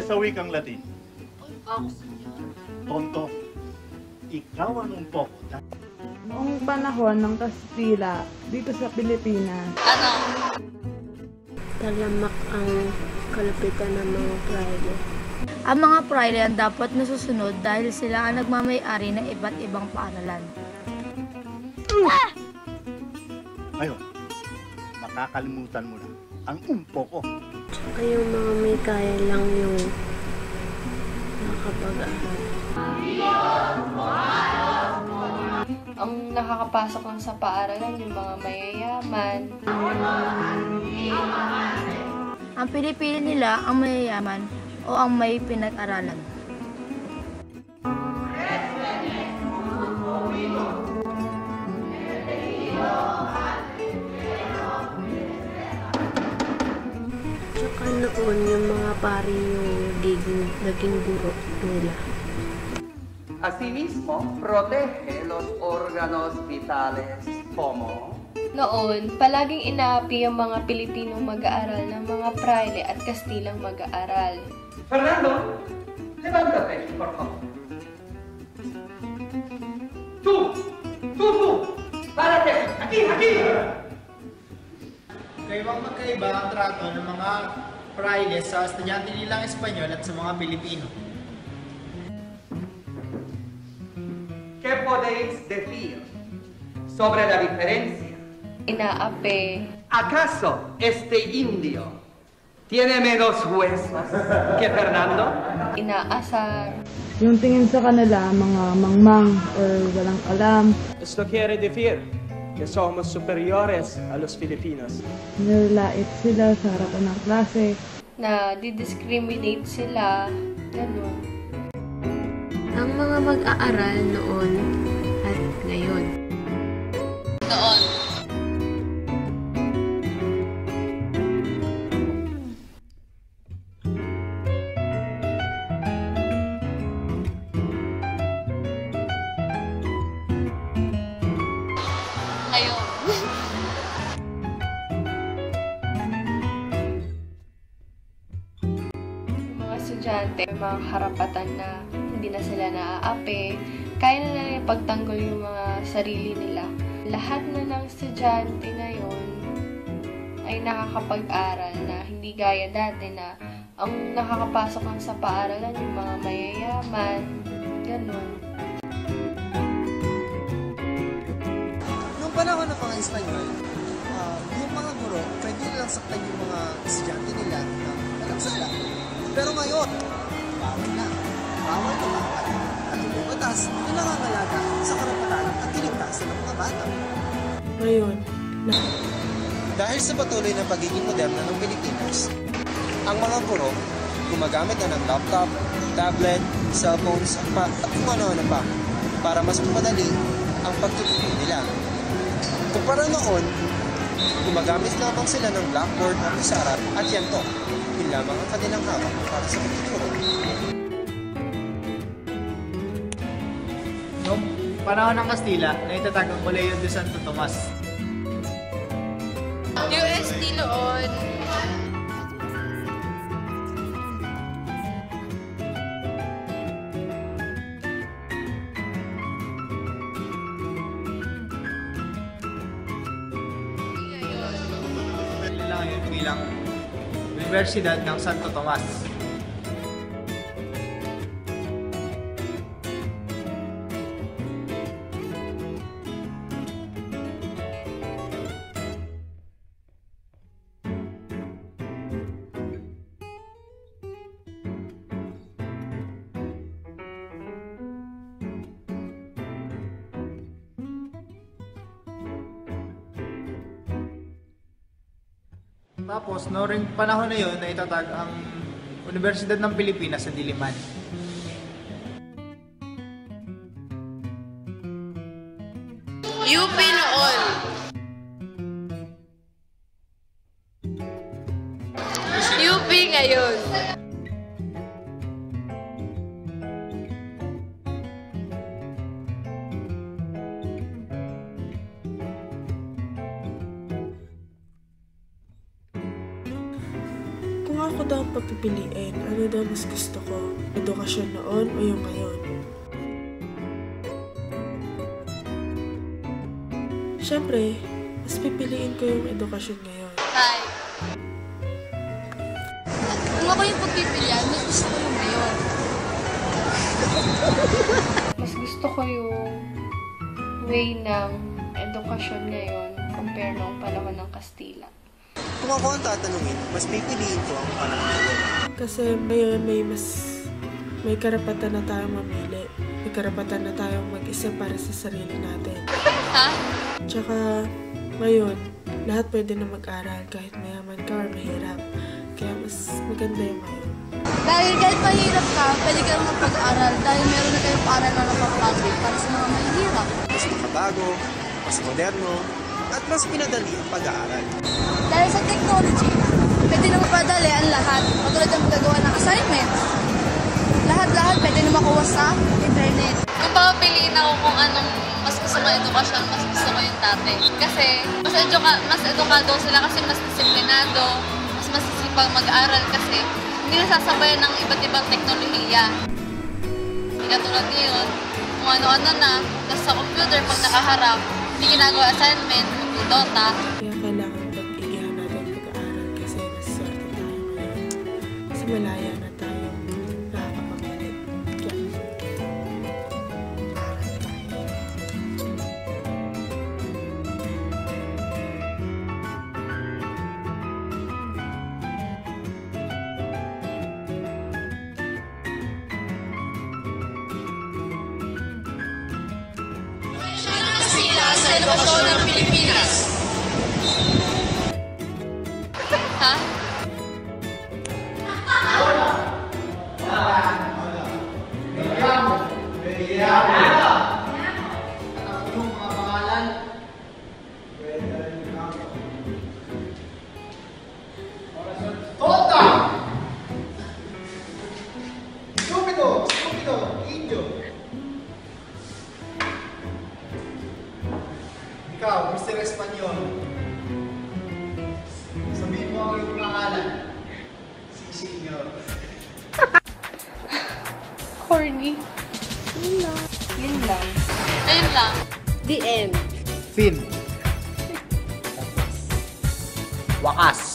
Sa wikang Latin. Tonto, ikaw anong poko? Noong panahon ng Kastila dito sa Pilipinas, Talamak ang kalapitan ng mga praile. Ang mga praile ang dapat nasusunod dahil sila ang nagmamay-ari ng iba't ibang paaralan. Ngayon, makakalimutan mo na ang umpoko. Tsaka yung mga may kaya lang yung nakapag-aral. Ang nakakapasok lang sa paaralan yung mga mayayaman. Ang pinipili nila ang mayayaman o ang may pinag-aralan. Tsaka noon yung mga pari yung naging guro nila. Asimismo, protege los órganos vitales como Noon, palaging inaapi ang mga Pilipinong mag-aaral ng mga praile at Kastilang mag-aaral. Fernando, levántate, por favor. Tú, párate, aquí. Kaibang magkaiba ang trato ng mga praile sa estudyante nilang Espanyol at sa mga Pilipino. ¿Qué podéis decir sobre la diferencia? Inaapi. ¿Acaso este indio tiene menos huesos que Fernando? Inaasar. yung tingin sa kanila mga mangmang or walang alam, Esto quiere decir que somos superiores a los Filipinos. nilalait sila sa harapan ng klase. Na didiscriminate sila. Ganun. Ang mga mag-aaral noon at ngayon. Yung mga estudyante, may mga karapatan na hindi na sila naaapi. Kaya na nila ipagtanggol yung mga sarili nila. Lahat na ng estudyante ngayon ay nakakapag-aral na hindi gaya dati na ang nakakapasok lang sa paaralan yung mga mayayaman. Ganun. Noong panahon ng mga Espanyol, yung mga guro, pwede nilang saktan yung mga estudyante nila na walang sala. Pero ngayon, bawal na. Bawal na bawal. At yung batas, yung nangangalaga sa karapatan at kiligtasan ng mga bata. Ngayon, Dahil sa patuloy na pagiging moderno ng Pilipinas, ang mga guro gumagamit na ng laptop, tablet, cellphones at kung ano-ano pa para mas madali ang pagtuturo nila. Kumpara noon, gumagamit lamang sila ng blackboard o pizarra at yanto. Yun lamang ang kanilang hawak para sa pagtuturo. Noong panahon ng Kastila, naitatag ang Colegio de Santo Tomas. UST noon. Nila ngayon bilang Universidad ng Santo Tomas. Tapos, no ring panahon na yun, naitatag ang Universidad ng Pilipinas sa Diliman. UP noon. UP ngayon. Kung ako daw ang papipiliin, ano daw mas gusto ko? Edukasyon noon o yung ngayon? Siyempre, mas pipiliin ko yung edukasyon ngayon. Hi. Kung ako yung pagpipilian, mas gusto ko yung ngayon. Mas gusto ko yung way ng edukasyon ngayon compare noong panahon ng Kastila. Kung ako ang tatanungin, mas pipiliin ko ang panahon ngayon. Kasi ngayon may karapatan na tayong mamili. May karapatan na tayong mag-isa para sa sarili natin. Ha? Tsaka ngayon, lahat pwede na mag-aral kahit mayaman ka or mahirap. Kaya mas maganda yung ngayon. Dahil kahit mahirap ka, pwede ka naman mag-aral dahil meron na tayong paaral na napapublic para sa mga mahihirap. Mas makabago, mas moderno, at mas pinadali ang pag-aaral. Dahil sa technology, pwede na mapadali ang lahat. Matulad ng paggawa ng assignments. Lahat-lahat pwede na makuha sa internet. Kung papapiliin ako kung anong mas gusto mo edukasyon, mas gusto ko yung dati. Kasi mas edukado sila kasi mas disiplinado, mas masisipag mag-aral kasi hindi nasasabayan ng iba't ibang teknolohiya. Hindi katulad ngayon, kung ano-ano na, tapos sa computer pag nakaharap, hindi ginagawa assignment, Dota. Kaya kailangan pag-igihan natin pag-aaral kasi mas swerte tayo ngayon. Kasi malaya na tayo nakakapamili. Kaya aral tayo. Sa edukasyon ng Pilipinas. Ha? Ikaw, Mr. Espanyol. Sabihin mo ang iyong pangalan. Si Senyor. Corny. Yun lang. Ayun lang. The end. Fin. Wakas.